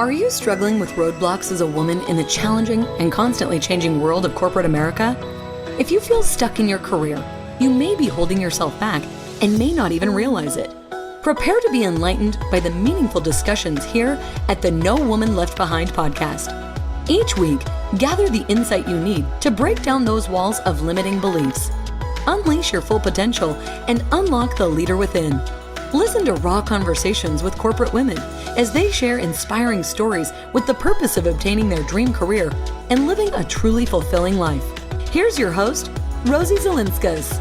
Are you struggling with roadblocks as a woman in the challenging and constantly changing world of corporate America? If you feel stuck in your career, you may be holding yourself back and may not even realize it. Prepare to be enlightened by the meaningful discussions here at the No Woman Left Behind podcast. Each week, gather the insight you need to break down those walls of limiting beliefs. Unleash your full potential and unlock the leader within. Listen to raw conversations with corporate women as they share inspiring stories with the purpose of obtaining their dream career and living a truly fulfilling life. Here's your host, Rosie Zilinskas.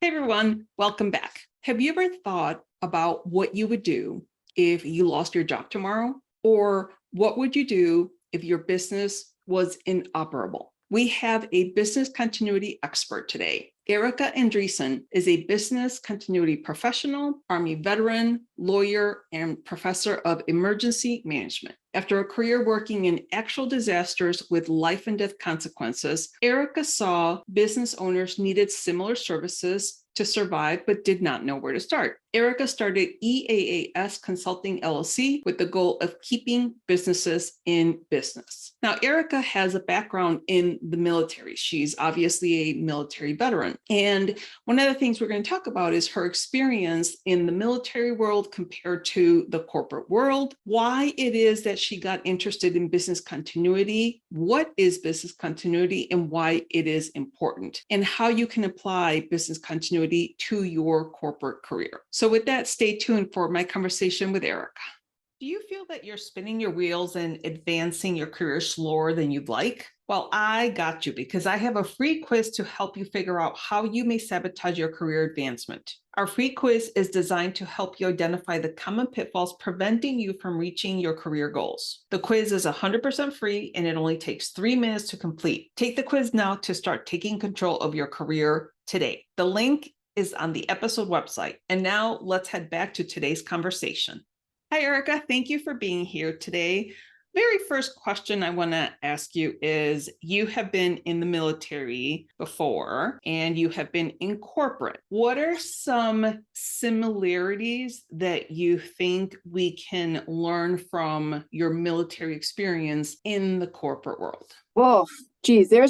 Hey everyone, welcome back. Have you ever thought about what you would do if you lost your job tomorrow? Or what would you do if your business was inoperable? We have a business continuity expert today. Erika Andresen is a business continuity professional, Army veteran, lawyer, and professor of emergency management. After a career working in actual disasters with life and death consequences, Erika saw business owners needed similar services to survive, but did not know where to start. Erika started EAAS Consulting LLC with the goal of keeping businesses in business. Now, Erika has a background in the military. She's obviously a military veteran. And one of the things we're going to talk about is her experience in the military world compared to the corporate world, why it is that she got interested in business continuity, what is business continuity and why it is important, and how you can apply business continuity to your corporate career. So with that, stay tuned for my conversation with Erika. Do you feel that you're spinning your wheels and advancing your career slower than you'd like? Well, I got you because I have a free quiz to help you figure out how you may sabotage your career advancement. Our free quiz is designed to help you identify the common pitfalls preventing you from reaching your career goals. The quiz is 100% free and it only takes 3 minutes to complete. Take the quiz now to start taking control of your career today. The link is on the episode website. And now let's head back to today's conversation. Hi, Erika. Thank you for being here today. Very first question I want to ask you is, you have been in the military before and you have been in corporate. What are some similarities that you think we can learn from your military experience in the corporate world? Well, geez, there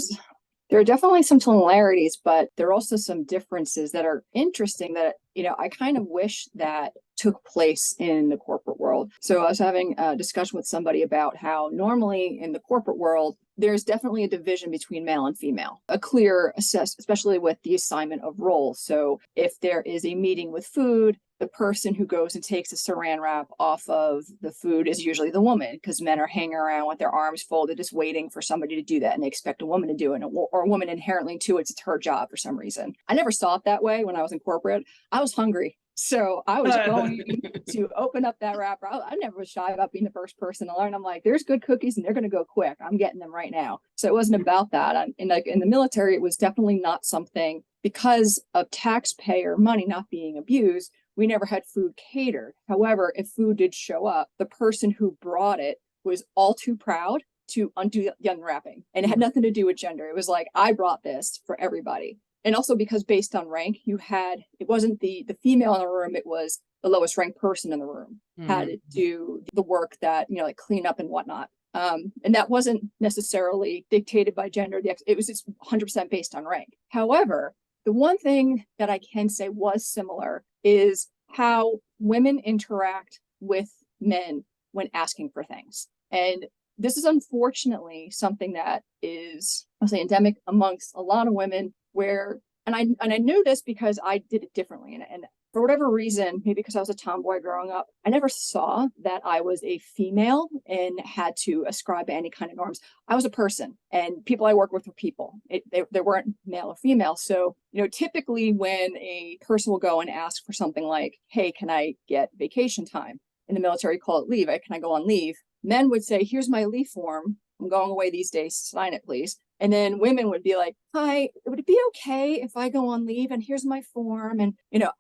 are definitely some similarities, but there are also some differences that are interesting that, I kind of wish that took place in the corporate world. So I was having a discussion with somebody about how normally in the corporate world, there's definitely a division between male and female, a clear especially with the assignment of roles. So if there is a meeting with food, the person who goes and takes a saran wrap off of the food is usually the woman, because men are hanging around with their arms folded, just waiting for somebody to do that. And they expect a woman to do it, or a woman inherently intuits it's her job for some reason. I never saw it that way when I was in corporate. I was hungry. So I was going to open up that wrapper. I never was shy about being the first person to learn. I'm like, there's good cookies and they're going to go quick. I'm getting them right now. So it wasn't about that. In the military, it was definitely not something, because of taxpayer money not being abused. We never had food catered. However, if food did show up, the person who brought it was all too proud to undo the unwrapping. And it had nothing to do with gender. It was like, I brought this for everybody. And also because based on rank, it wasn't the female in the room, it was the lowest ranked person in the room had to do the work that, like clean up and whatnot. And that wasn't necessarily dictated by gender. It was just 100% based on rank. However, the one thing that I can say was similar is how women interact with men when asking for things. And this is unfortunately something that is, I'll say, endemic amongst a lot of women and I knew this because I did it differently. And for whatever reason, maybe because I was a tomboy growing up, I never saw that I was a female and had to ascribe any kind of norms. I was a person, and people I work with were people. They weren't male or female. So, typically when a person will go and ask for something like, hey, can I get vacation time? In the military, call it leave. Can I go on leave? Men would say, here's my leave form. I'm going away these days. Sign it, please. And then women would be like, hi, would it be okay if I go on leave? And here's my form. And,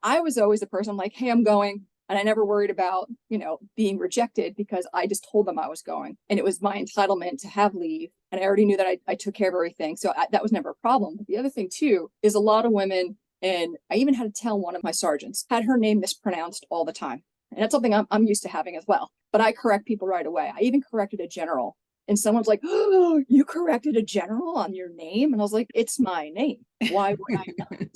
I was always the person, I'm like, hey, I'm going. And I never worried about, being rejected because I just told them I was going. And it was my entitlement to have leave. And I already knew that I took care of everything. So that was never a problem. But the other thing, too, is a lot of women, and I even had to tell one of my sergeants, had her name mispronounced all the time. And that's something I'm used to having as well. But I correct people right away. I even corrected a general. And someone's like, oh, you corrected a general on your name? And I was like, it's my name. Why would I not?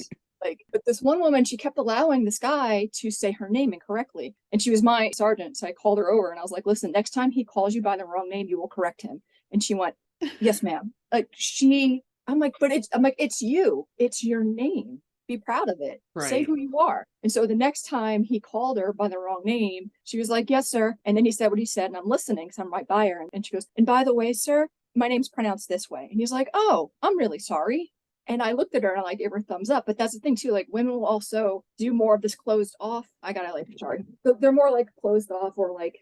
But this one woman, she kept allowing this guy to say her name incorrectly. And she was my sergeant. So I called her over and I was like, listen, next time he calls you by the wrong name, you will correct him. And she went, yes, ma'am. I'm like, it's you. It's your name. Be proud of it. Right. Say who you are. And so the next time he called her by the wrong name, she was like, yes, sir. And then he said what he said. And I'm listening because I'm right by her. And she goes, and by the way, sir, my name's pronounced this way. And he's like, oh, I'm really sorry. And I looked at her and I gave her a thumbs up. But that's the thing too, like women will also do more of this closed off. They're more like closed off or like,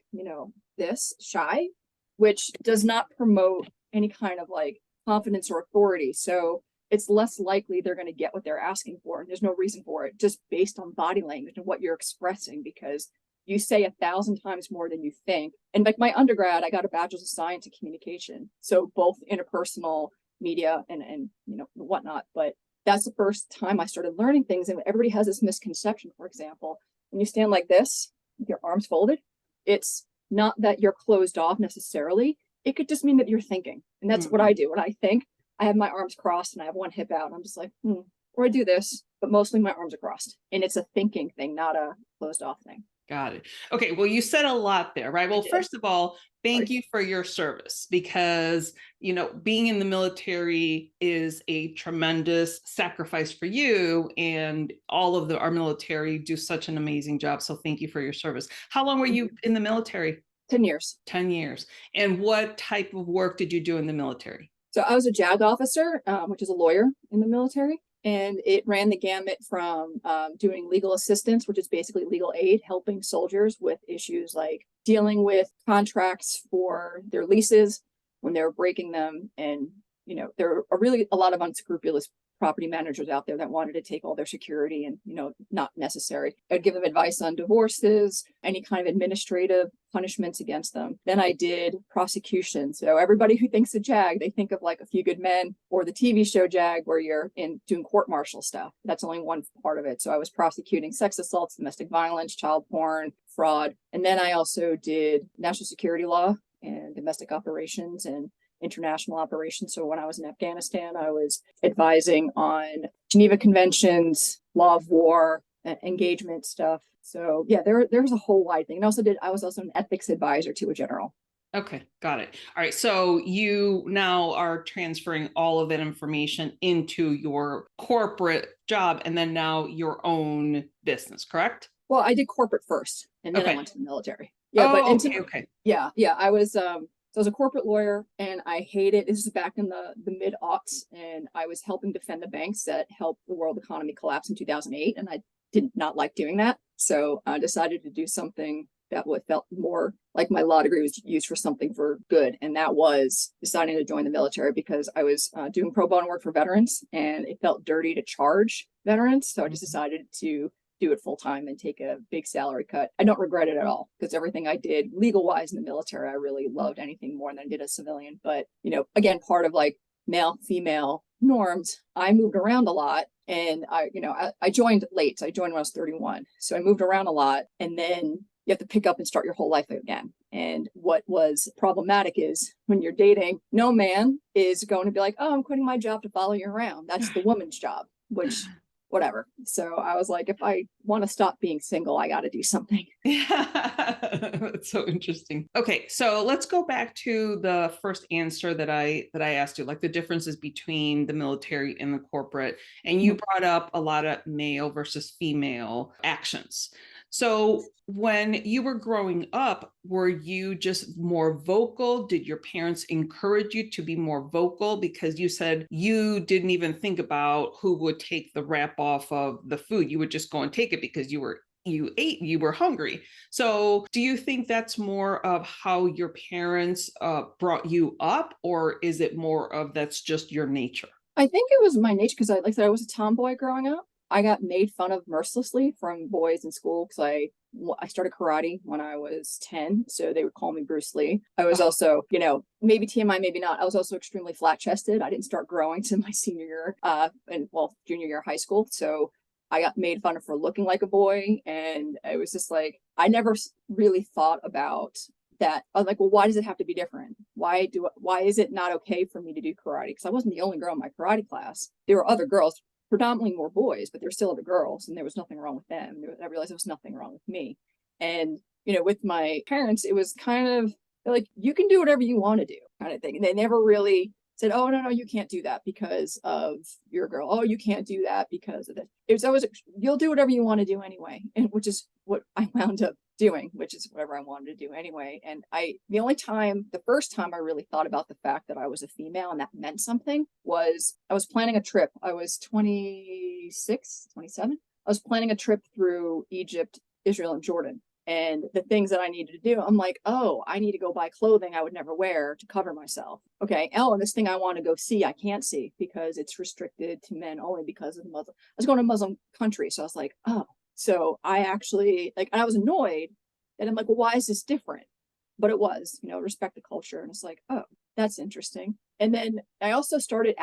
this shy, which does not promote any kind of like confidence or authority. So it's less likely they're going to get what they're asking for. And there's no reason for it, just based on body language and what you're expressing, because you say 1,000 times more than you think. And like my undergrad, I got a bachelor's of science in communication. So both interpersonal media and whatnot. But that's the first time I started learning things. And everybody has this misconception, for example, when you stand like this, with your arms folded, it's not that you're closed off necessarily. It could just mean that you're thinking. And that's what I do. When I think, I have my arms crossed and I have one hip out. And I'm just like, or I do this, but mostly my arms are crossed. And it's a thinking thing, not a closed off thing. Got it. Okay. Well, you said a lot there, right? Well, first of all, thank you for your service, because, being in the military is a tremendous sacrifice for you, and all of our military do such an amazing job. So thank you for your service. How long were you in the military? 10 years. 10 years. And what type of work did you do in the military? So I was a JAG officer, which is a lawyer in the military. And it ran the gamut from doing legal assistance, which is basically legal aid, helping soldiers with issues like dealing with contracts for their leases when they were breaking them. And, there are really a lot of unscrupulous property managers out there that wanted to take all their security and, not necessary. I'd give them advice on divorces, any kind of administrative punishments against them. Then I did prosecution. So everybody who thinks of JAG, they think of like A Few Good Men or the TV show JAG, where you're doing court-martial stuff. That's only one part of it. So I was prosecuting sex assaults, domestic violence, child porn, fraud. And then I also did national security law and domestic operations and international operations. So when I was in Afghanistan, I was advising on Geneva Conventions, law of war, engagement stuff. So yeah, there's a whole wide thing. And I was also an ethics advisor to a general. Okay, got it. All right. So you now are transferring all of that information into your corporate job and then now your own business, correct? Well, I did corporate first and then I went to the military. Yeah, okay. Yeah. I was So I was a corporate lawyer and I hated, this is back in the mid-aughts, and I was helping defend the banks that helped the world economy collapse in 2008. And I did not like doing that. So I decided to do something that felt more like my law degree was used for something for good. And that was deciding to join the military, because I was doing pro bono work for veterans and it felt dirty to charge veterans. So I just decided to do it full time and take a big salary cut. I don't regret it at all, because everything I did legal wise in the military, I really loved anything more than I did as a civilian. But, again, part of like male, female norms, I moved around a lot. And I joined late. So I joined when I was 31. So I moved around a lot, and then you have to pick up and start your whole life again. And what was problematic is when you're dating, no man is going to be like, oh, I'm quitting my job to follow you around. That's the woman's job, which whatever. So I was like, if I want to stop being single, I got to do something. Yeah, that's so interesting. Okay, so let's go back to the first answer that I asked you, like the differences between the military and the corporate. And you brought up a lot of male versus female actions. So when you were growing up, were you just more vocal? Did your parents encourage you to be more vocal? Because you said you didn't even think about who would take the wrap off of the food. You would just go and take it because you ate, you were hungry. So do you think that's more of how your parents brought you up, or is it more of that's just your nature? I think it was my nature, because like I said, I was a tomboy growing up. I got made fun of mercilessly from boys in school because I started karate when I was 10, so they would call me Bruce Lee. I was also, maybe TMI, maybe not. I was also extremely flat chested. I didn't start growing to my senior year, junior year of high school. So I got made fun of for looking like a boy, and it was just like I never really thought about that. I was like, well, why does it have to be different? Why is it not okay for me to do karate? Because I wasn't the only girl in my karate class. There were other girls, predominantly more boys, but there were still other girls, and there was nothing wrong with them. I realized there was nothing wrong with me. And, with my parents, it was kind of like, you can do whatever you want to do kind of thing. And they never really said, oh, no, you can't do that because of you're a girl. Oh, you can't do that because of this. It was always, you'll do whatever you want to do anyway. And which is what I wound up doing, which is whatever I wanted to do anyway. And the first time I really thought about the fact that I was a female and that meant something was I was planning a trip. I was 26, 27. I was planning a trip through Egypt, Israel, and Jordan. And the things that I needed to do, I'm like, oh, I need to go buy clothing I would never wear to cover myself. Okay. Oh, and this thing I want to go see, I can't see because it's restricted to men only because of the Muslim. I was going to a Muslim country. So I was like, oh, so I actually I was annoyed and I'm like, well, why is this different? But it was, respect the culture. And it's like, oh, that's interesting. And then I also started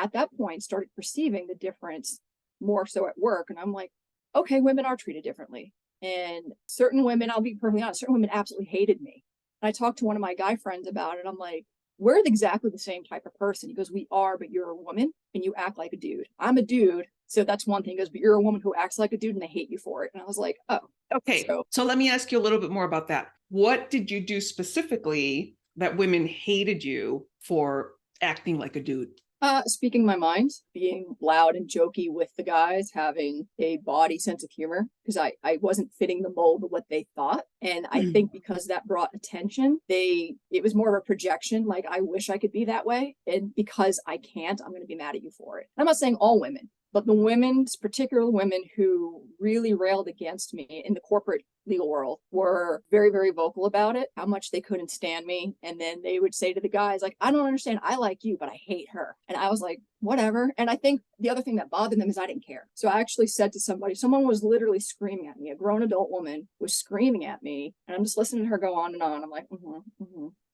perceiving the difference more so at work. And I'm like, okay, women are treated differently. And certain women, I'll be perfectly honest, certain women absolutely hated me. And I talked to one of my guy friends about it. I'm like, we're exactly the same type of person. He goes, we are, but you're a woman and you act like a dude. I'm a dude. So that's one thing. He goes, but you're a woman who acts like a dude and they hate you for it. And I was like, oh. Okay. So let me ask you a little bit more about that. What did you do specifically that women hated you for acting like a dude? Speaking my mind, being loud and jokey with the guys, having a body sense of humor, because I wasn't fitting the mold of what they thought. And I think because that brought attention, it was more of a projection. Like, I wish I could be that way. And because I can't, I'm going to be mad at you for it. And I'm not saying all women, but the particular women who really railed against me in the corporate legal world were very, very vocal about it, how much they couldn't stand me. And then they would say to the guys, like, I don't understand. I like you, but I hate her. And I was like, whatever. And I think the other thing that bothered them is I didn't care. So I actually said to someone was literally screaming at me. A grown adult woman was screaming at me. And I'm just listening to her go on and on. I'm like, I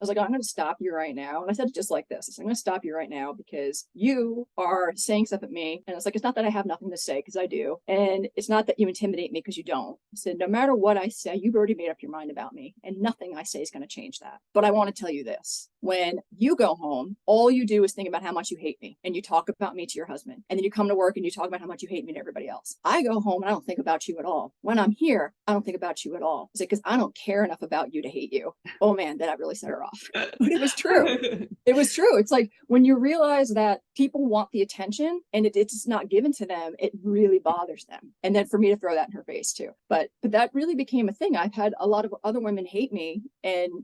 was like, I'm going to stop you right now. And I said it just like this. I said, I'm going to stop you right now because you are saying stuff at me. And it's like, it's not that I have nothing to say, because I do. And it's not that you intimidate me because you don't. I said, no matter what I say, you've already made up your mind about me. And nothing I say is going to change that. But I want to tell you this. When you go home, all you do is think about how much you hate me. And you talk about me to your husband. And then you come to work and you talk about how much you hate me to everybody else. I go home and I don't think about you at all. When I'm here, I don't think about you at all. It's like, because I don't care enough about you to hate you. Oh man, that really set her off. But it was true. It was true. It's like when you realize that people want the attention and it's not given to them, it really bothers them. And then for me to throw that in her face too. But that really became a thing. I've had a lot of other women hate me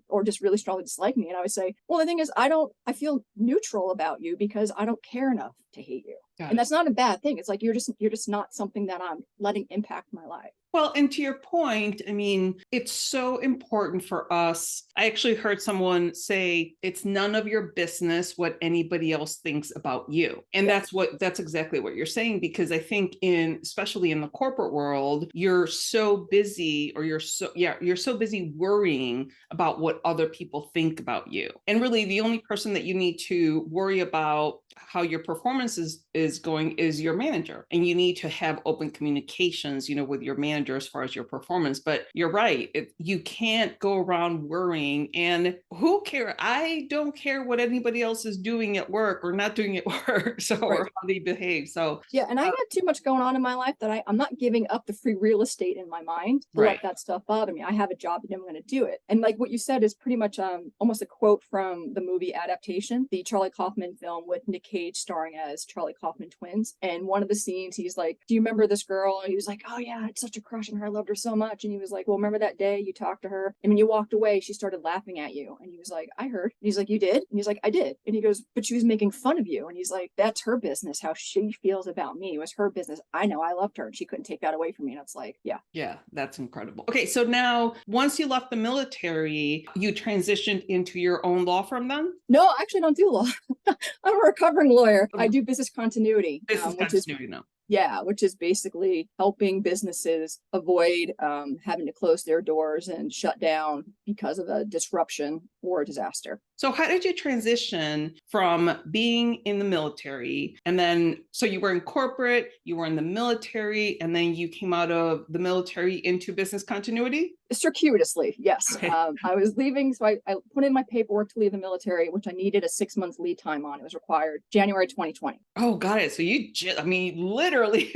or just really strongly dislike me. And I would say, well, the thing is, I feel neutral about you because I don't care enough to hate you. And that's not a bad thing. It's like, you're just not something that I'm letting impact my life. Well, and to your point, I mean, it's so important for us. I actually heard someone say, it's none of your business what anybody else thinks about you. And that's exactly what you're saying, because I think especially in the corporate world, you're so busy you're so busy worrying about what other people think about you. And really the only person that you need to worry about how your performance is going is your manager. And you need to have open communications, with your manager as far as your performance. But you're right. You can't go around worrying. And who cares? I don't care what anybody else is doing at work or not doing at work. Or how they behave. So yeah. And I got too much going on in my life that I'm not giving up the free real estate in my mind to let that stuff bother me. I have a job and I'm going to do it. And like what you said is pretty much almost a quote from the movie Adaptation, the Charlie Kaufman film with Nick Cage starring as Charlie Kaufman twins. And one of the scenes, he's like, do you remember this girl? And he was like, oh yeah, I had such a crush on her. I loved her so much. And he was like, well, remember that day you talked to her? And when you walked away, she started laughing at you. And he was like, I heard. And he's like, you did? And he's like, I did. And he goes, but she was making fun of you. And he's like, that's her business. How she feels about me was her business. I know I loved her and she couldn't take that away from me. And it's like, yeah. Yeah, that's incredible. Okay, so now once you left the military, you transitioned into your own law firm then? No, I actually don't do law. I'm a recovering lawyer. I do business continuity. Business continuity now. Yeah, which is basically helping businesses avoid having to close their doors and shut down because of a disruption or a disaster. So how did you transition from being in the military and then, so you were in corporate, you were in the military, and then you came out of the military into business continuity? Circuitously, yes. Okay. I was leaving, so I put in my paperwork to leave the military, which I needed a 6 month lead time on. It was required January 2020. Oh, got it. So you just, I mean, literally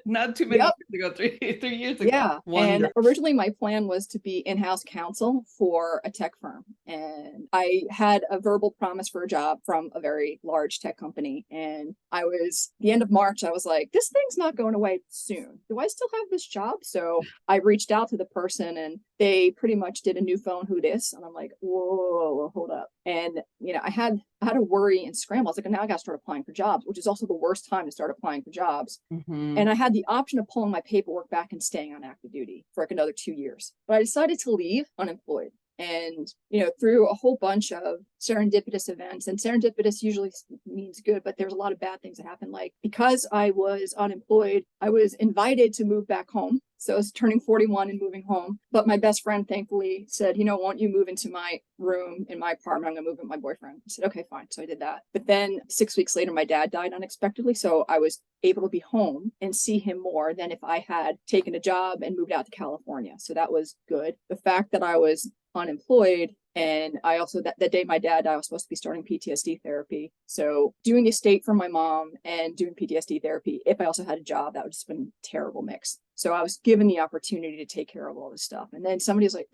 not too many Yep. years ago, three years ago. Yeah. Wonderful. And originally my plan was to be in-house counsel for a tech firm. And I had a verbal promise for a job from a very large tech company. And the end of March, I was like, this thing's not going away soon. Do I still have this job? So I reached out to the person and they pretty much did a new phone, who dis? And I'm like, whoa, hold up. And, I had to worry and scramble. I was like, now I got to start applying for jobs, which is also the worst time to start applying for jobs. Mm-hmm. And I had the option of pulling my paperwork back and staying on active duty for like another 2 years. But I decided to leave unemployed. And, through a whole bunch of serendipitous events, and serendipitous usually means good, but there's a lot of bad things that happen. Like, because I was unemployed, I was invited to move back home. So I was turning 41 and moving home. But my best friend thankfully said, won't you move into my room in my apartment? I'm going to move with my boyfriend. I said, okay, fine. So I did that. But then 6 weeks later, my dad died unexpectedly. So I was able to be home and see him more than if I had taken a job and moved out to California. So that was good. The fact that I was unemployed, and I also, that day my dad died, I was supposed to be starting PTSD therapy. So doing estate for my mom and doing PTSD therapy, if I also had a job, that would just been a terrible mix. So I was given the opportunity to take care of all this stuff. And then somebody was like,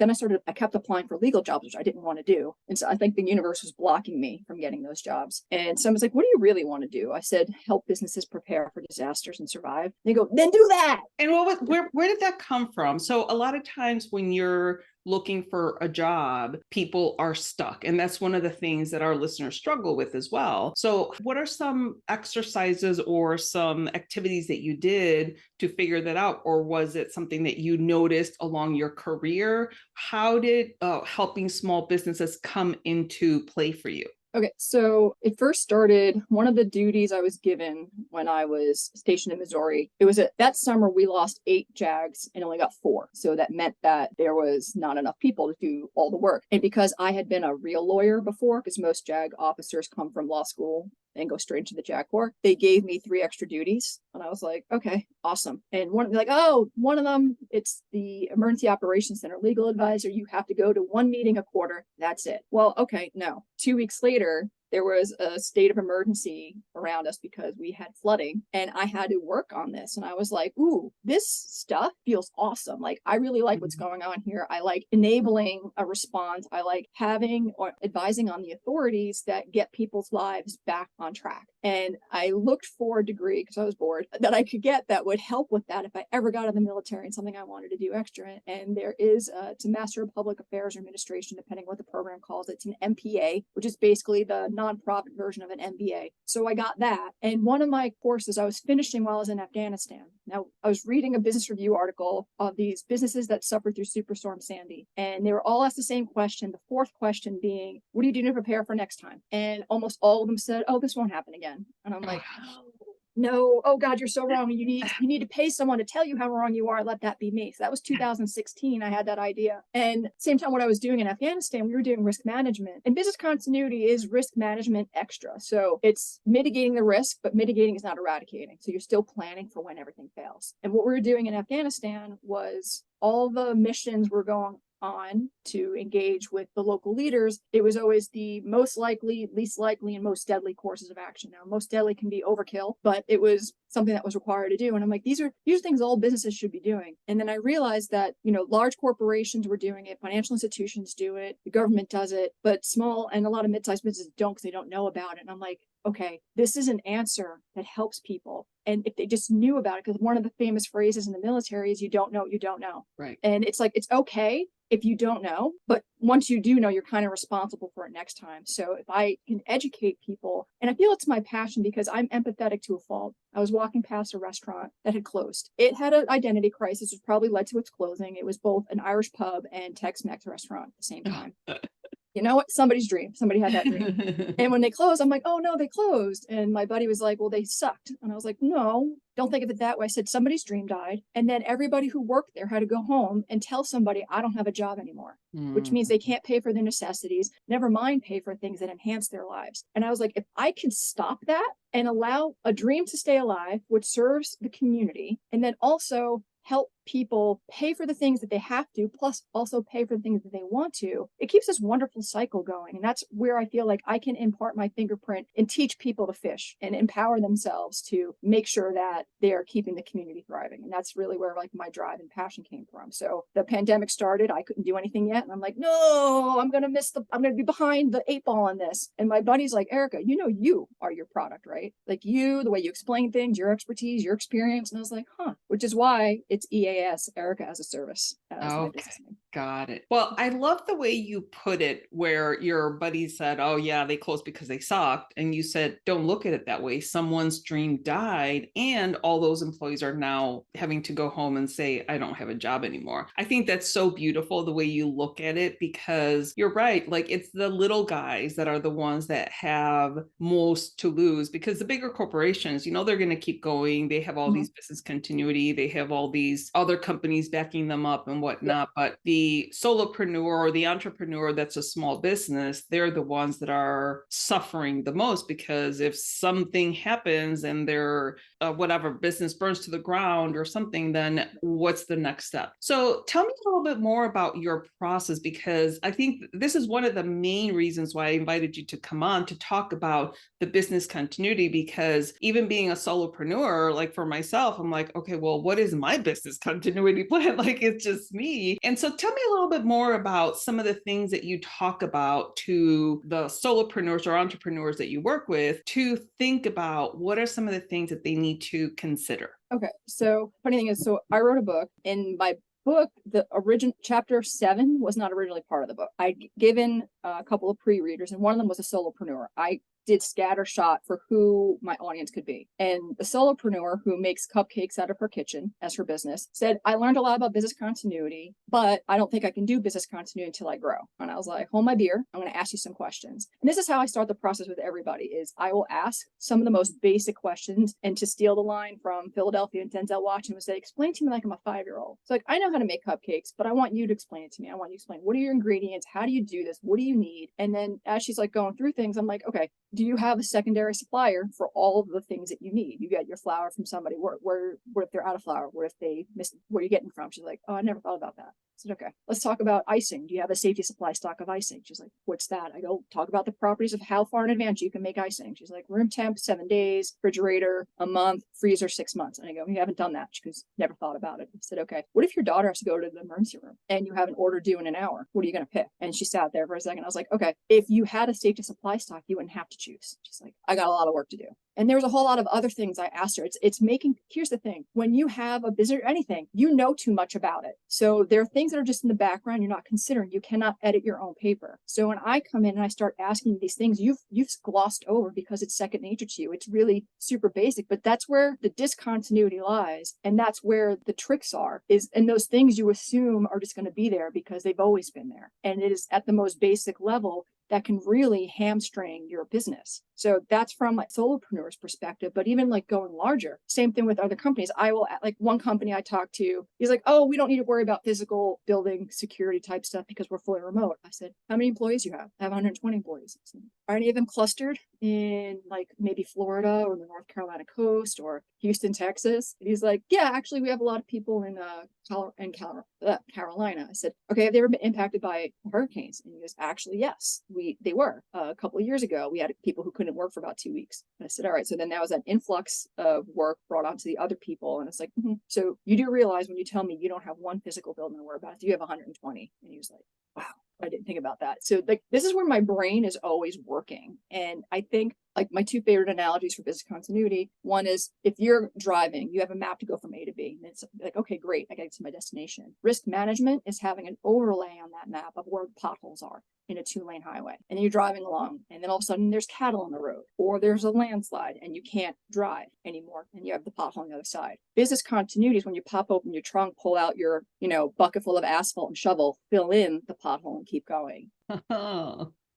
I kept applying for legal jobs, which I didn't want to do. And so I think the universe was blocking me from getting those jobs. And someone's like, what do you really want to do? I said, help businesses prepare for disasters and survive. They go, then do that. And where did that come from? So a lot of times when you're looking for a job, people are stuck. And that's one of the things that our listeners struggle with as well. So what are some exercises or some activities that you did to figure that out? Or was it something that you noticed along your career? How did helping small businesses come into play for you? Okay, so it first started, one of the duties I was given when I was stationed in Missouri, it was that summer we lost 8 JAGs and only got 4. So that meant that there was not enough people to do all the work. And because I had been a real lawyer before, because most JAG officers come from law school and go straight into the JAG Corps, they gave me 3 extra duties. And I was like, okay, awesome. And one of them, it's the Emergency Operations Center legal advisor. You have to go to 1 meeting a quarter. That's it. Well, okay, no. 2 weeks later, there was a state of emergency around us because we had flooding and I had to work on this. And I was like, ooh, this stuff feels awesome. Like, I really like what's going on here. I like enabling a response. I like having or advising on the authorities that get people's lives back on track. And I looked for a degree, because I was bored, that I could get that would help with that if I ever got in the military and something I wanted to do extra. And there is, it's a Master of Public Affairs or Administration, depending what the program calls it. It's an MPA, which is basically the nonprofit version of an MBA. So I got that. And one of my courses I was finishing while I was in Afghanistan. Now, I was reading a business review article of these businesses that suffered through Superstorm Sandy. And they were all asked the same question. The fourth question being, what do you do to prepare for next time? And almost all of them said, oh, this won't happen again. And I'm like, no, oh God, you're so wrong. You need to pay someone to tell you how wrong you are. Let that be me. So that was 2016. I had that idea. And same time, what I was doing in Afghanistan, we were doing risk management, and business continuity is risk management extra. So it's mitigating the risk, but mitigating is not eradicating. So you're still planning for when everything fails. And what we were doing in Afghanistan was all the missions were going on to engage with the local leaders. It was always the most likely, least likely, and most deadly courses of action. Now, most deadly can be overkill, but it was something that was required to do. And I'm like, these are things all businesses should be doing. And then I realized that, large corporations were doing it, financial institutions do it, the government does it, but small and a lot of mid-sized businesses don't, because they don't know about it. And I'm like, okay, this is an answer that helps people. And if they just knew about it, because one of the famous phrases in the military is, you don't know what you don't know. Right. And it's like, it's okay if you don't know, but once you do know, you're kind of responsible for it next time. So if I can educate people, and I feel it's my passion because I'm empathetic to a fault. I was walking past a restaurant that had closed. It had an identity crisis, which probably led to its closing. It was both an Irish pub and Tex-Mex restaurant at the same time. You know what? Somebody's dream. Somebody had that dream. And when they closed, I'm like, oh no, they closed. And my buddy was like, well, they sucked. And I was like, no, don't think of it that way. I said, somebody's dream died. And then everybody who worked there had to go home and tell somebody, I don't have a job anymore, which means they can't pay for their necessities, never mind pay for things that enhance their lives. And I was like, if I can stop that and allow a dream to stay alive, which serves the community, and then also help people pay for the things that they have to, plus also pay for the things that they want to, it keeps this wonderful cycle going. And that's where I feel like I can impart my fingerprint and teach people to fish and empower themselves to make sure that they are keeping the community thriving. And that's really where like my drive and passion came from. So the pandemic started, I couldn't do anything yet. And I'm like, no, I'm going to be behind the 8 ball on this. And my buddy's like, Erika, you are your product, right? Like you, the way you explain things, your expertise, your experience. And I was like, which is why it's EAS, Erika as a Service. Okay. Got it. Well, I love the way you put it, where your buddy said, oh yeah, they closed because they sucked. And you said, don't look at it that way. Someone's dream died and all those employees are now having to go home and say, I don't have a job anymore. I think that's so beautiful the way you look at it, because you're right. Like it's the little guys that are the ones that have most to lose, because the bigger corporations, they're going to keep going. They have all these business continuity. They have all these other companies backing them up and whatnot. But the solopreneur or the entrepreneur that's a small business, they're the ones that are suffering the most, because if something happens and their whatever business burns to the ground or something, then what's the next step? So tell me a little bit more about your process, because I think this is one of the main reasons why I invited you to come on to talk about the business continuity, because even being a solopreneur, like for myself, I'm like, okay, well, what is my business continuity plan? Like it's just me. And so tell me a little bit more about some of the things that you talk about to the solopreneurs or entrepreneurs that you work with, to think about what are some of the things that they need to consider. Okay. So funny thing is, so I wrote a book. In my book, the original chapter 7 was not originally part of the book. I'd given a couple of pre-readers, and one of them was a solopreneur. I did scattershot for who my audience could be. And the solopreneur who makes cupcakes out of her kitchen as her business said, I learned a lot about business continuity, but I don't think I can do business continuity until I grow. And I was like, hold my beer. I'm going to ask you some questions. And this is how I start the process with everybody is I will ask some of the most basic questions. And to steal the line from Philadelphia and Denzel Washington would say, explain to me like I'm a 5-year-old. So like, I know how to make cupcakes, but I want you to explain it to me. I want you to explain, what are your ingredients? How do you do this? What do you need? And then as she's like going through things, I'm like, okay, do you have a secondary supplier for all of the things that you need? You get your flour from somebody. What if they're out of flour? What if they missed? Where are you getting from? She's like, oh, I never thought about that. I said, okay, let's talk about icing. Do you have a safety supply stock of icing? She's like, what's that? I go, talk about the properties of how far in advance you can make icing. She's like, room temp, 7 days, refrigerator, a month, freezer, 6 months. And I go, you haven't done that. She goes, never thought about it. I said, okay, what if your daughter has to go to the emergency room and you have an order due in an hour? What are you going to pick? And she sat there for a second. I was like, okay, if you had a safety supply stock, you wouldn't have to choose. She's like, I got a lot of work to do. And there was a whole lot of other things I asked her. It's making, here's the thing, when you have a business or anything, you know too much about it. So there are things that are just in the background you're not considering. You cannot edit your own paper. So when I come in and I start asking you these things, you've glossed over because it's second nature to you. It's really super basic, but that's where the discontinuity lies. And that's where the tricks are, is in those things you assume are just going to be there because they've always been there. And it is at the most basic level that can really hamstring your business. So that's from like solopreneur's perspective, but even like going larger, same thing with other companies. I will, like one company I talked to, he's like, oh, we don't need to worry about physical building security type stuff because we're fully remote. I said, how many employees do you have? I have 120 employees. Said, are any of them clustered in like maybe Florida or the North Carolina coast or Houston, Texas? And he's like, yeah, actually we have a lot of people in Carolina. I said, okay, have they ever been impacted by hurricanes? And he goes, actually, yes, they were. A couple of years ago, we had people who couldn't work for about 2 weeks. And I said, all right. So then that was an influx of work brought onto the other people. And it's like, so you do realize when you tell me you don't have one physical building to worry about, you have 120. And he was like, wow, I didn't think about that. So like, this is where my brain is always working. And I think like my 2 favorite analogies for business continuity. One is if you're driving, you have a map to go from A to B. And it's like, okay, great, I got to my destination. Risk management is having an overlay on that map of where potholes are in a 2-lane highway. And you're driving along, and then all of a sudden there's cattle on the road, or there's a landslide and you can't drive anymore, and you have the pothole on the other side. Business continuity is when you pop open your trunk, pull out your, bucket full of asphalt and shovel, fill in the pothole and keep going.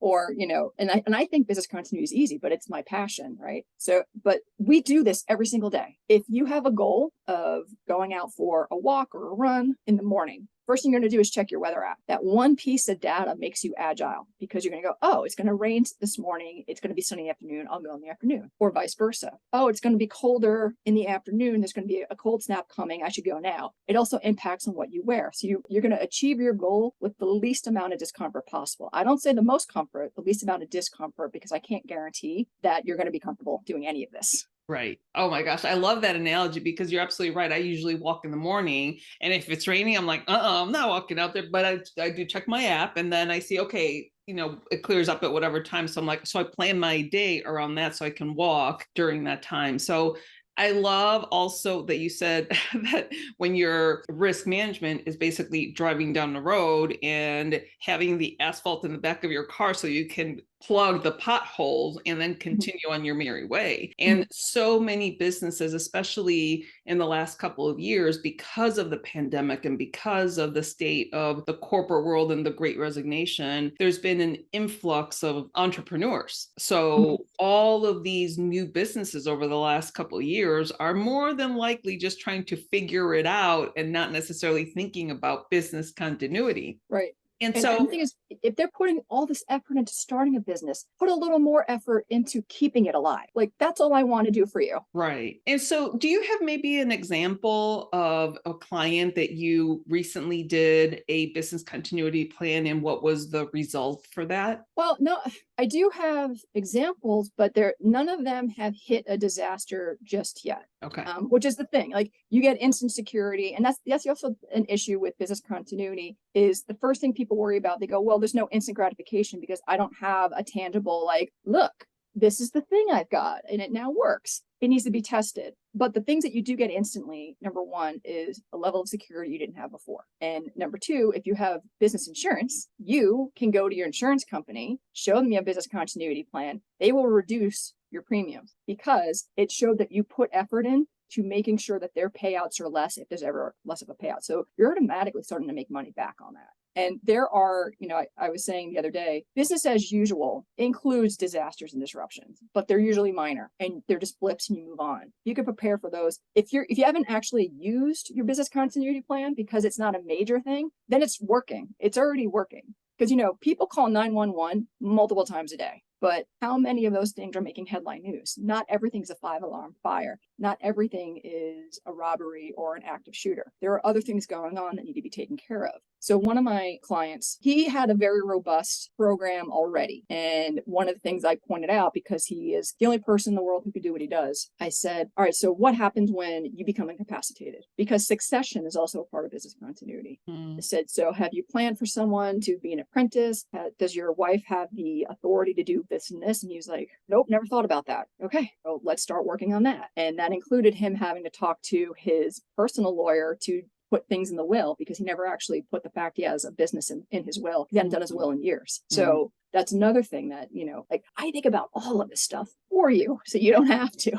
Or, and I think business continuity is easy, but it's my passion, right? So, but we do this every single day. If you have a goal of going out for a walk or a run in the morning, first thing you're going to do is check your weather app. That one piece of data makes you agile because you're going to go, oh, it's going to rain this morning. It's going to be sunny in the afternoon. I'll go in the afternoon, or vice versa. Oh, it's going to be colder in the afternoon. There's going to be a cold snap coming. I should go now. It also impacts on what you wear. So you're going to achieve your goal with the least amount of discomfort possible. I don't say the most comfort, the least amount of discomfort, because I can't guarantee that you're going to be comfortable doing any of this. Right. Oh my gosh. I love that analogy because you're absolutely right. I usually walk in the morning, and if it's raining, I'm like, I'm not walking out there, but I do check my app, and then I see, okay, it clears up at whatever time. So I'm like, so I plan my day around that so I can walk during that time. So I love also that you said that when your risk management is basically driving down the road and having the asphalt in the back of your car so you can plug the potholes and then continue on your merry way. And so many businesses, especially in the last couple of years, because of the pandemic and because of the state of the corporate world and the Great Resignation, there's been an influx of entrepreneurs. So all of these new businesses over the last couple of years are more than likely just trying to figure it out and not necessarily thinking about business continuity. Right. And so the thing is, if they're putting all this effort into starting a business, put a little more effort into keeping it alive. Like, that's all I want to do for you. Right. And so do you have maybe an example of a client that you recently did a business continuity plan, and what was the result for that? Well, no, I do have examples, but none of them have hit a disaster just yet. Okay. Which is the thing, like, you get instant security. And that's also an issue with business continuity, is the first thing people worry about. They go, well, there's no instant gratification because I don't have a tangible, like, look, this is the thing I've got and it now works. It needs to be tested. But the things that you do get instantly, number one, is a level of security you didn't have before. And number two, if you have business insurance, you can go to your insurance company, show them your business continuity plan. They will reduce your premiums because it showed that you put effort in to making sure that their payouts are less if there's ever less of a payout. So you're automatically starting to make money back on that. And there are, I was saying the other day, business as usual includes disasters and disruptions, but they're usually minor and they're just blips and you move on. You can prepare for those. If you haven't actually used your business continuity plan because it's not a major thing, then it's working. It's already working. Because, people call 911 multiple times a day. But how many of those things are making headline news? Not everything's a 5-alarm fire. Not everything is a robbery or an active shooter. There are other things going on that need to be taken care of. So one of my clients, he had a very robust program already. And one of the things I pointed out, because he is the only person in the world who could do what he does, I said, all right, so what happens when you become incapacitated? Because succession is also a part of business continuity. I said, so have you planned for someone to be an apprentice? Does your wife have the authority to do this and this? And he was like, nope, never thought about that. Okay, well, let's start working on that. And that included him having to talk to his personal lawyer to put things in the will, because he never actually put the fact he has a business in his will. He hadn't done his will in years. So that's another thing that, like, I think about all of this stuff for you so you don't have to.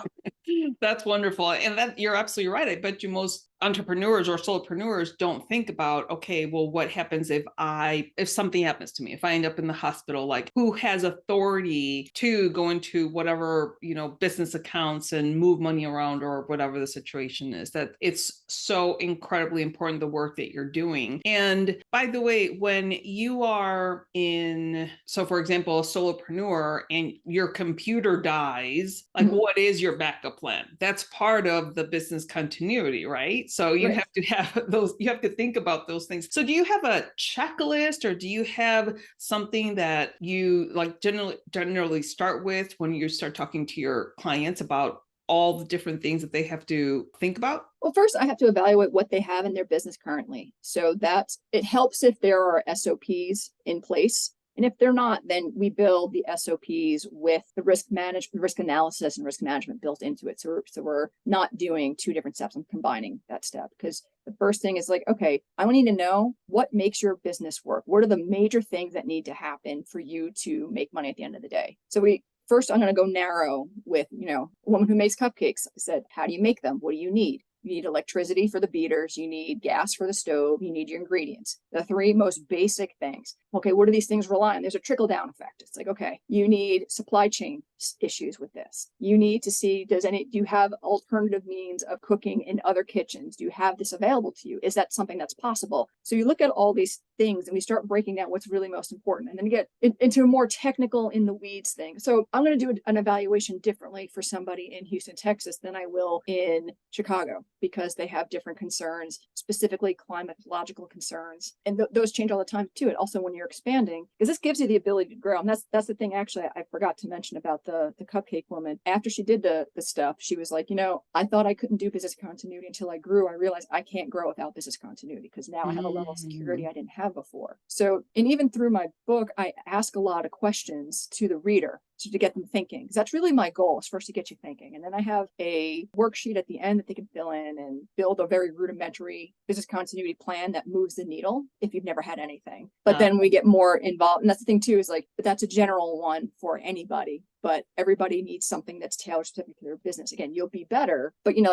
That's wonderful. And that you're absolutely right. I bet you most entrepreneurs or solopreneurs don't think about, okay, well, what happens if something happens to me, if I end up in the hospital, like, who has authority to go into whatever, business accounts and move money around or whatever the situation is. That it's so incredibly important, the work that you're doing. And by the way, when you are so for example, a solopreneur and your computer dies, like, what is your backup plan? That's part of the business continuity, right? So you have to have those, you have to think about those things. So do you have a checklist, or do you have something that you like generally start with when you start talking to your clients about all the different things that they have to think about? Well, first I have to evaluate what they have in their business currently. So it helps if there are SOPs in place. And if they're not, then we build the SOPs with the risk analysis and risk management built into it. So we're not doing two different steps. I'm combining that step, because the first thing is like, okay, I need to know what makes your business work. What are the major things that need to happen for you to make money at the end of the day? So first, I'm going to go narrow with, a woman who makes cupcakes. I said, how do you make them? What do you need? You need electricity for the beaters, you need gas for the stove, you need your ingredients. The three most basic things. Okay, what do these things rely on? There's a trickle down effect. It's like, okay, you need supply chain issues with this. You need to see, do you have alternative means of cooking in other kitchens? Do you have this available to you? Is that something that's possible? So you look at all these things and we start breaking down what's really most important. And then you get into a more technical in the weeds thing. So I'm going to do an evaluation differently for somebody in Houston, Texas than I will in Chicago, because they have different concerns, specifically climatological concerns. And those change all the time too. And also when you're expanding, because this gives you the ability to grow. And that's the thing, actually, I forgot to mention about the cupcake woman. After she did the stuff, she was like, I thought I couldn't do business continuity until I grew. I realized I can't grow without business continuity because now I have a level of security I didn't have before. So, and even through my book, I ask a lot of questions to the reader to get them thinking, because that's really my goal, is first to get you thinking. And then I have a worksheet at the end that they can fill in and build a very rudimentary business continuity plan that moves the needle if you've never had anything. But then we get more involved. And that's the thing too, is like, but that's a general one for anybody. But everybody needs something that's tailored specific to their business. Again, you'll be better, but you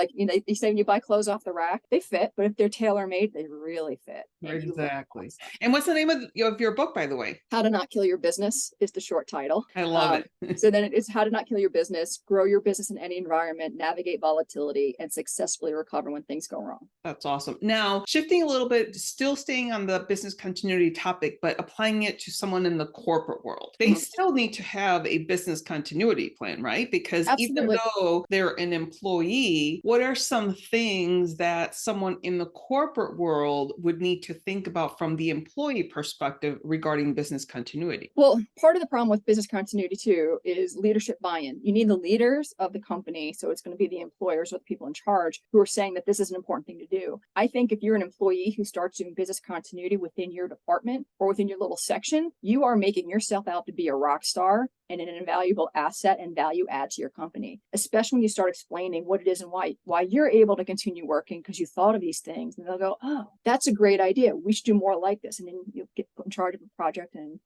say when you buy clothes off the rack, they fit, but if they're tailor made, they really fit. Exactly. And what's the name of your book, by the way? How to Not Kill Your Business is the short title. I love it. So then it's How to Not Kill Your Business, Grow Your Business in Any Environment, Navigate Volatility, and Successfully Recover When Things Go Wrong. That's awesome. Now, shifting a little bit, still staying on the business continuity topic, but applying it to someone in the corporate world. They still need to have a business continuity plan, right? Because Absolutely. even though they're an employee, what are some things that someone in the corporate world would need to think about from the employee perspective regarding business continuity? Well, part of the problem with business continuity too is leadership buy-in. You need the leaders of the company, so it's going to be the employers or the people in charge who are saying that this is an important thing to do. I think if you're an employee who starts doing business continuity within your department or within your little section, you are making yourself out to be a rock star and an invaluable asset and value add to your company, especially when you start explaining what it is and why you're able to continue working because you thought of these things. And they'll go, oh, that's a great idea. We should do more like this. And then you'll get put in charge of a project and,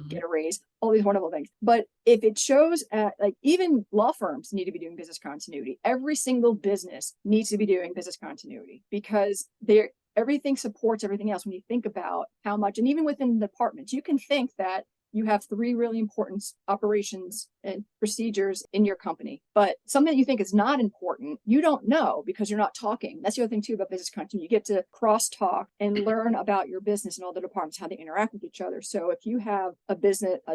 get a raise, all these wonderful things. But if it shows like even law firms need to be doing business continuity. Every single business needs to be doing business continuity because everything supports everything else. When you think about how much, and even within departments, you can think that you have three really important operations and procedures in your company, but something that you think is not important, you don't know because you're not talking. That's the other thing too about business continuity. You get to cross talk and learn about your business and all the departments, how they interact with each other. So if you have a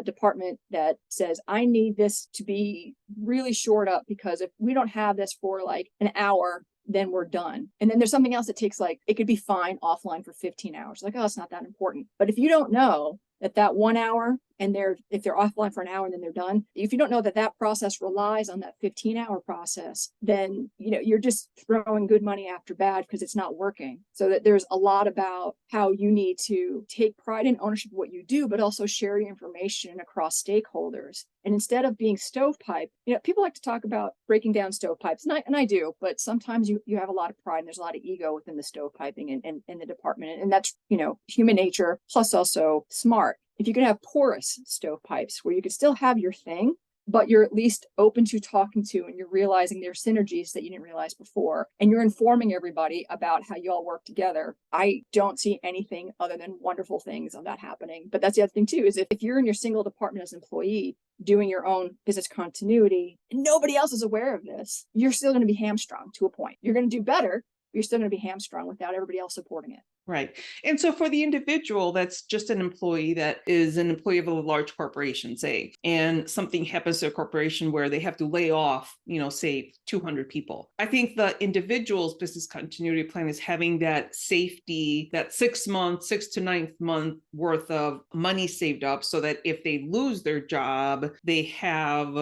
department that says, I need this to be really shored up because if we don't have this for like an hour, then we're done. And then there's something else that takes it could be fine offline for 15 hours. Like, oh, it's not that important. But if you don't know that 1 hour and if they're offline for an hour and then they're done, if you don't know that process relies on that 15-hour process, then you're just throwing good money after bad because it's not working. So that there's a lot about how you need to take pride and ownership of what you do, but also share your information across stakeholders. And instead of being stovepipe, people like to talk about breaking down stovepipes, and I do, but sometimes you have a lot of pride and there's a lot of ego within the stovepiping and the department, and that's human nature plus also smart. If you could have porous stovepipes where you could still have your thing, but you're at least open to talking to, and you're realizing there's synergies that you didn't realize before, and you're informing everybody about how you all work together, I don't see anything other than wonderful things of that happening. But that's the other thing too, is if you're in your single department as an employee doing your own business continuity and nobody else is aware of this, you're still going to be hamstrung to a point. You're going to do better, but you're still going to be hamstrung without everybody else supporting it. Right. And so for the individual that's just an employee that is an employee of a large corporation, say, and something happens to a corporation where they have to lay off, say 200 people. I think the individual's business continuity plan is having that safety, that 6 to 9 month worth of money saved up so that if they lose their job, they have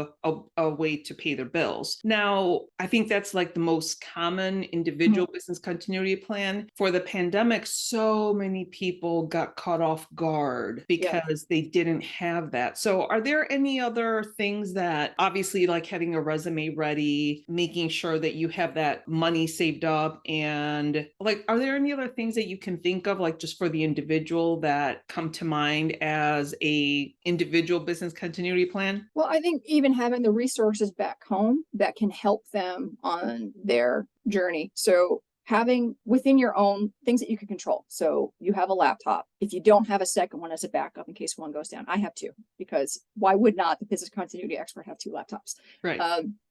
a way to pay their bills. Now, I think that's like the most common individual business continuity plan. For the pandemic, so many people got caught off guard because they didn't have that. So are there any other things that, obviously, like having a resume ready, making sure that you have that money saved up, and are there any other things that you can think of, like just for the individual, that come to mind as a individual business continuity plan? Well, I think even having the resources back home that can help them on their journey. So having within your own things that you can control. So you have a laptop. If you don't have a second one as a backup in case one goes down, I have two, because why would not the business continuity expert have two laptops? Right.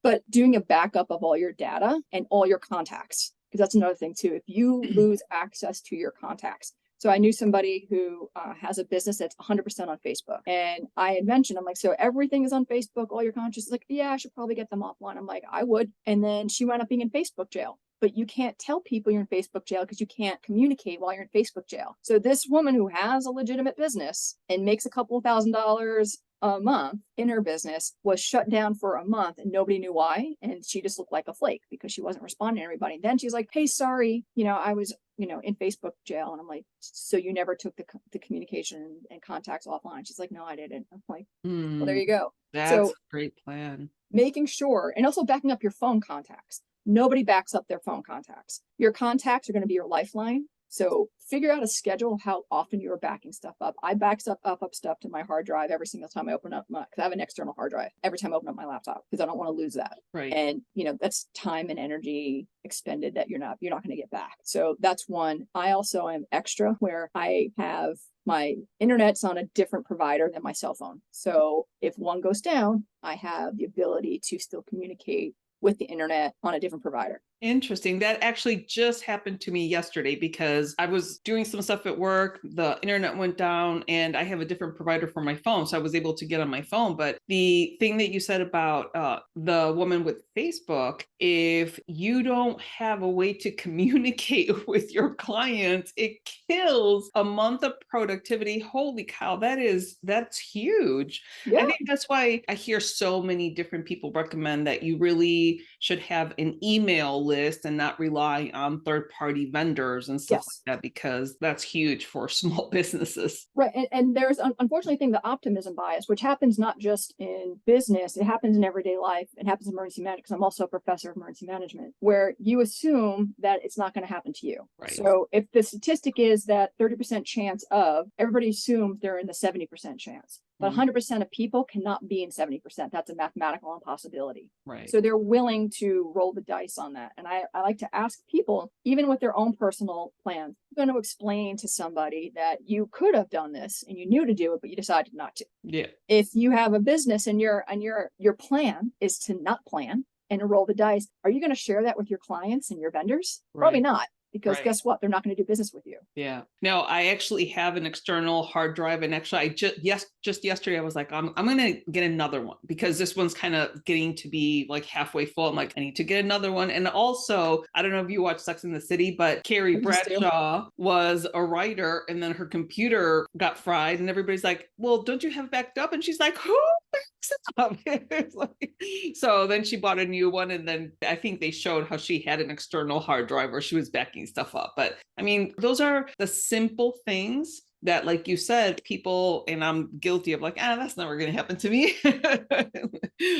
But doing a backup of all your data and all your contacts, because that's another thing too. If you lose access to your contacts. So I knew somebody who has a business that's 100% on Facebook. And I had mentioned, I'm like, so everything is on Facebook, all your contacts. She's like, yeah, I should probably get them offline. I'm like, I would. And then she wound up being in Facebook jail. But you can't tell people you're in Facebook jail because you can't communicate while you're in Facebook jail. So this woman who has a legitimate business and makes a couple of $1,000s a month in her business was shut down for a month and nobody knew why. And she just looked like a flake because she wasn't responding to everybody. And then she's like, hey, sorry, I was, in Facebook jail. And I'm like, so you never took the communication and contacts offline? She's like, no, I didn't. I'm like, well, there you go. That's a great plan. Making sure, and also backing up your phone contacts. Nobody backs up their phone contacts. Your contacts are going to be your lifeline. So figure out a schedule of how often you are backing stuff up. I back up stuff to my hard drive every single time I open up because I have an external hard drive every time I open up my laptop because I don't want to lose that. Right. And that's time and energy expended that you're not going to get back. So that's one. I also am extra where I have my internet's on a different provider than my cell phone. So if one goes down, I have the ability to still communicate with the internet on a different provider. Interesting. That actually just happened to me yesterday because I was doing some stuff at work. The internet went down and I have a different provider for my phone. So I was able to get on my phone. But the thing that you said about the woman with Facebook, if you don't have a way to communicate with your clients, it kills a month of productivity. Holy cow, that's huge. Yeah. I think that's why I hear so many different people recommend that you really should have an email list and not rely on third-party vendors and stuff like that, because that's huge for small businesses. Right. And there's unfortunately the optimism bias, which happens not just in business, it happens in everyday life. It happens in emergency management, because I'm also a professor of emergency management, where you assume that it's not going to happen to you. Right. So if the statistic is that 30% chance of, everybody assumes they're in the 70% chance. But 100% of people cannot be in 70%. That's a mathematical impossibility. Right. So they're willing to roll the dice on that. And I like to ask people, even with their own personal plans, I'm going to explain to somebody that you could have done this and you knew to do it, but you decided not to. Yeah. If you have a business and your plan is to not plan and to roll the dice, are you going to share that with your clients and your vendors? Right. Probably not. Because guess what? They're not going to do business with you. Yeah. No, I actually have an external hard drive. And actually, I just yesterday, I was like, I'm going to get another one because this one's kind of getting to be like halfway full. I'm like, I need to get another one. And also, I don't know if you watch Sex and the City, but Carrie Bradshaw was a writer and then her computer got fried and everybody's like, well, don't you have backed up? And she's like, who? So then she bought a new one, and then I think they showed how she had an external hard drive where she was backing stuff up. But I mean, those are the simple things that, like you said, people, and I'm guilty of like, that's never going to happen to me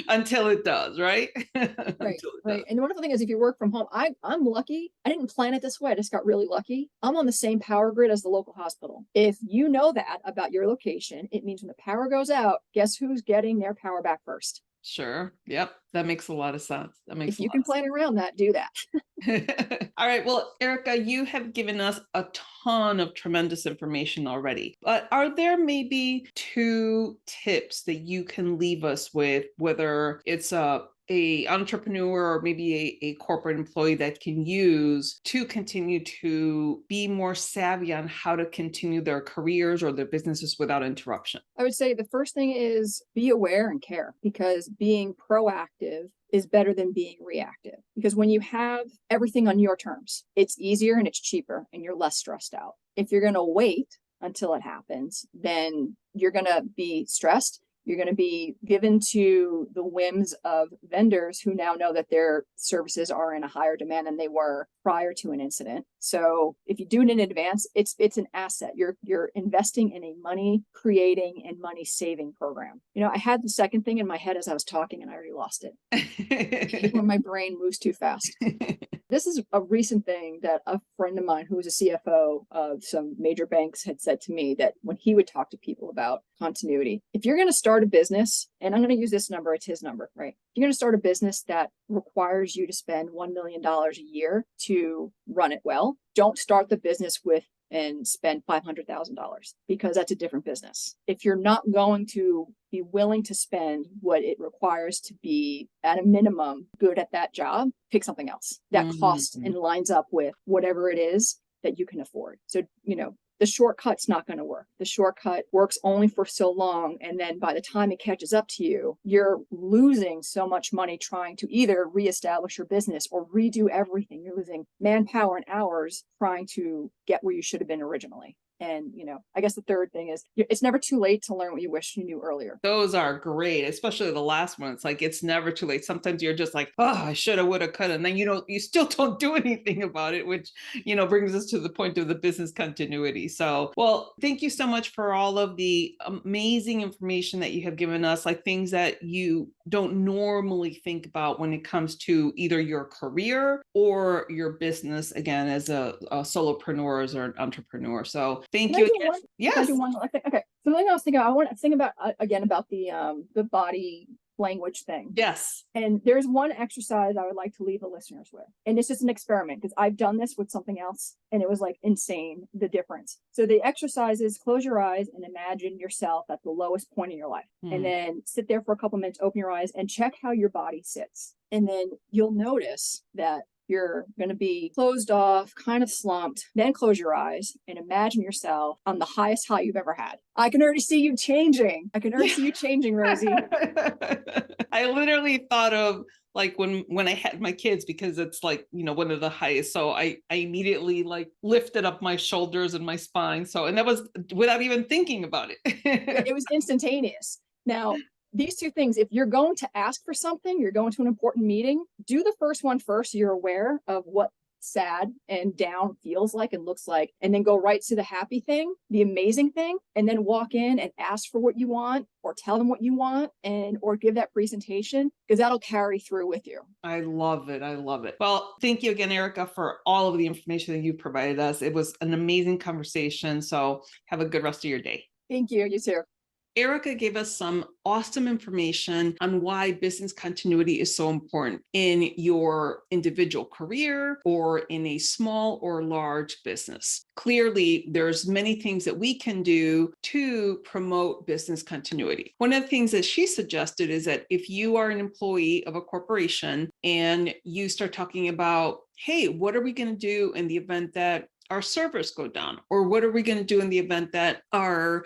until it does, right? Right. And the wonderful thing is, if you work from home, I'm lucky. I didn't plan it this way. I just got really lucky. I'm on the same power grid as the local hospital. If you know that about your location, it means when the power goes out, guess who's getting their power back first? Sure. Yep. That makes a lot of sense. If you can plan around that, do that. All right. Well, Erika, you have given us a ton of tremendous information already, but are there maybe 2 tips that you can leave us with, whether it's a entrepreneur or maybe a corporate employee that can use to continue to be more savvy on how to continue their careers or their businesses without interruption? I would say the first thing is be aware and care, because being proactive is better than being reactive. Because when you have everything on your terms, it's easier and it's cheaper and you're less stressed out. If you're going to wait until it happens, then you're going to be stressed. You're going to be given to the whims of vendors who now know that their services are in a higher demand than they were prior to an incident. So if you do it in advance, it's an asset. You're investing in a money creating and money saving program. I had the second thing in my head as I was talking and I already lost it. When my brain moves too fast. This is a recent thing that a friend of mine who was a CFO of some major banks had said to me, that when he would talk to people about continuity, if you're going to start a business, and I'm going to use this number, it's his number, right? If you're going to start a business that requires you to spend $1 million a year to run it well, don't start the business with and spend $500,000, because that's a different business. If you're not going to be willing to spend what it requires to be at a minimum good at that job, pick something else that costs and lines up with whatever it is that you can afford. So, the shortcut's not going to work. The shortcut works only for so long. And then by the time it catches up to you, you're losing so much money trying to either reestablish your business or redo everything. You're losing manpower and hours trying to get where you should have been originally. And, I guess the third thing is it's never too late to learn what you wish you knew earlier. Those are great, especially the last one. It's like, it's never too late. Sometimes you're just like, oh, I should have, would have, could have. And then, you still don't do anything about it, which, brings us to the point of the business continuity. So, well, thank you so much for all of the amazing information that you have given us, like things that you don't normally think about when it comes to either your career or your business, again, as a solopreneur or an entrepreneur. So thank you again. Yes. Okay. Something I was thinking, I want to think about again about the body language thing. Yes. And there's one exercise I would like to leave the listeners with. And it's just an experiment, because I've done this with something else and it was like insane, the difference. So the exercise is close your eyes and imagine yourself at the lowest point in your life. And then sit there for a couple minutes, open your eyes and check how your body sits. And then you'll notice that you're going to be closed off, kind of slumped. Then close your eyes and imagine yourself on the highest high you've ever had. I can already see you changing. Rosie. I literally thought of like when I had my kids, because it's like, one of the highest. So I immediately like lifted up my shoulders and my spine. So, and that was without even thinking about it. It was instantaneous. Now, these two things, if you're going to ask for something, you're going to an important meeting, do the first one first so you're aware of what sad and down feels like and looks like, and then go right to the happy thing, the amazing thing, and then walk in and ask for what you want or tell them what you want or give that presentation, because that'll carry through with you. I love it. I love it. Well, thank you again, Erika, for all of the information that you provided us. It was an amazing conversation. So have a good rest of your day. Thank you. You too. Erika gave us some awesome information on why business continuity is so important in your individual career or in a small or large business. Clearly, there's many things that we can do to promote business continuity. One of the things that she suggested is that if you are an employee of a corporation and you start talking about, hey, what are we going to do in the event that our servers go down? Or what are we going to do in the event that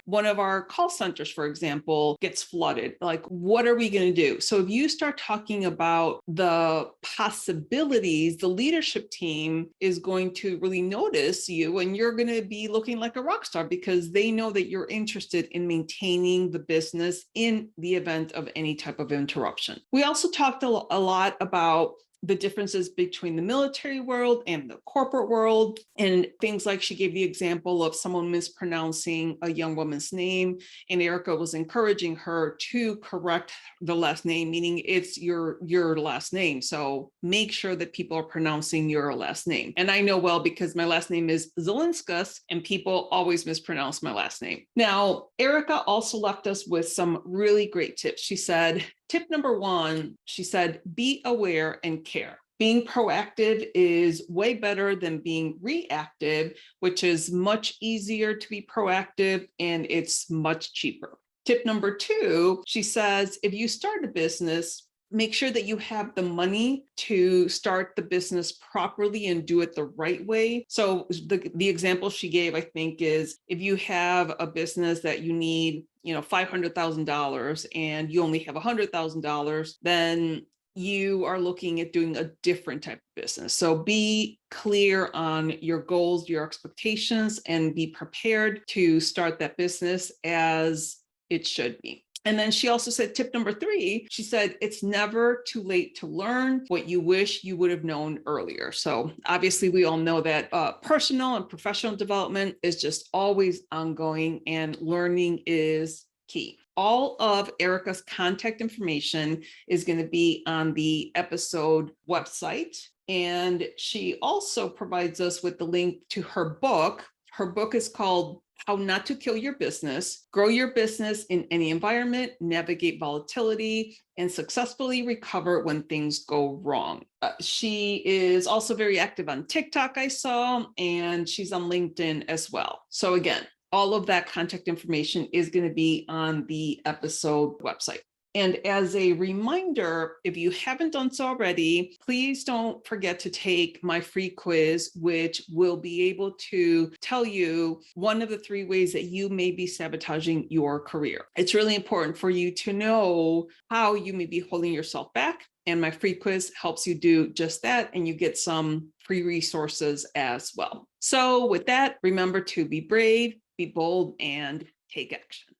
one of our call centers, for example, gets flooded? Like, what are we going to do? So if you start talking about the possibilities, the leadership team is going to really notice you, and you're going to be looking like a rock star because they know that you're interested in maintaining the business in the event of any type of interruption. We also talked a lot about the differences between the military world and the corporate world, and things like she gave the example of someone mispronouncing a young woman's name, and Erika was encouraging her to correct the last name, meaning it's your last name. So make sure that people are pronouncing your last name. And I know well because my last name is Zilinskas and people always mispronounce my last name. Now, Erika also left us with some really great tips. She said, tip number one, she said, be aware and care. Being proactive is way better than being reactive, which is much easier to be proactive and it's much cheaper. Tip number two, she says, if you start a business, make sure that you have the money to start the business properly and do it the right way. So the example she gave, I think, is if you have a business that you need, $500,000 and you only have $100,000, then you are looking at doing a different type of business. So be clear on your goals, your expectations, and be prepared to start that business as it should be. And then she also said, tip number three, she said, it's never too late to learn what you wish you would have known earlier. So obviously we all know that personal and professional development is just always ongoing and learning is key. All of Erika's contact information is going to be on the episode website. And she also provides us with the link to her book. Her book is called How Not to Kill Your Business, Grow Your Business in Any Environment, Navigate Volatility, and Successfully Recover When Things Go Wrong. She is also very active on TikTok, I saw, and she's on LinkedIn as well. So again, all of that contact information is going to be on the episode website. And as a reminder, if you haven't done so already, please don't forget to take my free quiz, which will be able to tell you one of the 3 ways that you may be sabotaging your career. It's really important for you to know how you may be holding yourself back. And my free quiz helps you do just that. And you get some free resources as well. So with that, remember to be brave, be bold, and take action.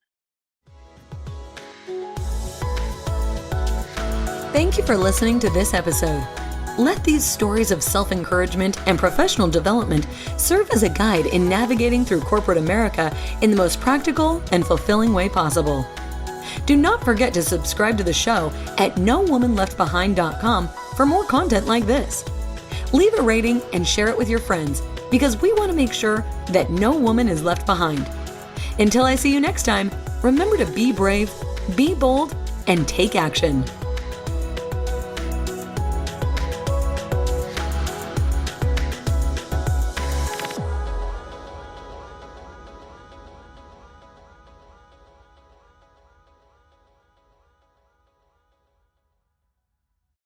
Thank you for listening to this episode. Let these stories of self-encouragement and professional development serve as a guide in navigating through corporate America in the most practical and fulfilling way possible. Do not forget to subscribe to the show at nowomanleftbehind.com for more content like this. Leave a rating and share it with your friends because we want to make sure that no woman is left behind. Until I see you next time, remember to be brave, be bold, and take action.